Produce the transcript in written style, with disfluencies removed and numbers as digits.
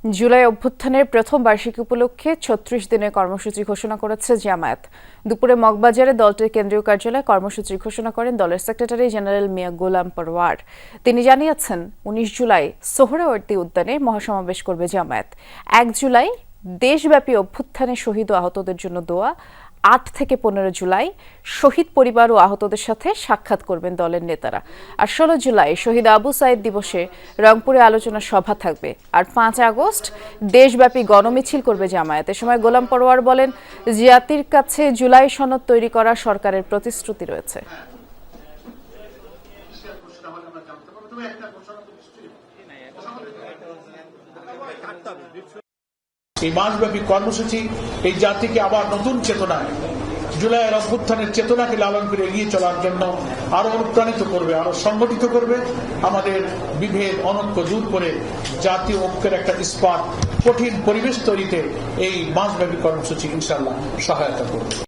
জুলাই অভ্যুত্থানের প্রথম বার্ষিকী উপলক্ষে ৩৬ দিনের কর্মসূচি ঘোষণা করেছে জামায়াত। দুপুরে মগবাজারে দলটির কেন্দ্রীয় কার্যালয়ে কর্মসূচি ঘোষণা করেন দলের সেক্রেটারি জেনারেল মিয়া গোলাম পরওয়ার। তিনি জানিয়েছেন, ১৯ জুলাই সোহরাওয়ার্দী উদ্যানে মহাসমাবেশ করবে জামায়াত। ১ জুলাই দেশব্যাপী অভ্যুত্থানে শহীদ ও আহতদের জন্য দোয়া। ৮ থেকে ১৫ জুলাই শহীদ পরিবার ও আহতদের সাথে সাক্ষাৎ করবেন দলের নেতারা। আর ১৬ জুলাই শহীদ আবু সাইদ দিবসে রংপুরে আলোচনা সভা থাকবে। আর ৫ আগস্ট দেশব্যাপী গণমিছিল করবে জামায়াত। এ সময় গোলাম পরওয়ার বলেন, জাতির কাছে জুলাই সনদ তৈরি করা সরকারের প্রতিশ্রুতি রয়েছে। এই মাসব্যাপী কর্মসূচি এই জাতিকে আবার নতুন চেতনায়, জুলাইয়ের অভ্যুত্থানের চেতনাকে লালন করে এগিয়ে চলার জন্য আরো অনুপ্রাণিত করবে, আরো সংগঠিত করবে, আমাদের বিভেদ অনৈক্য দূর করে জাতীয় ঐক্যের একটা ইস্পাত কঠিন পরিবেশ তৈরিতে এই মাসব্যাপী কর্মসূচি ইনশাআল্লাহ সহায়তা করবে।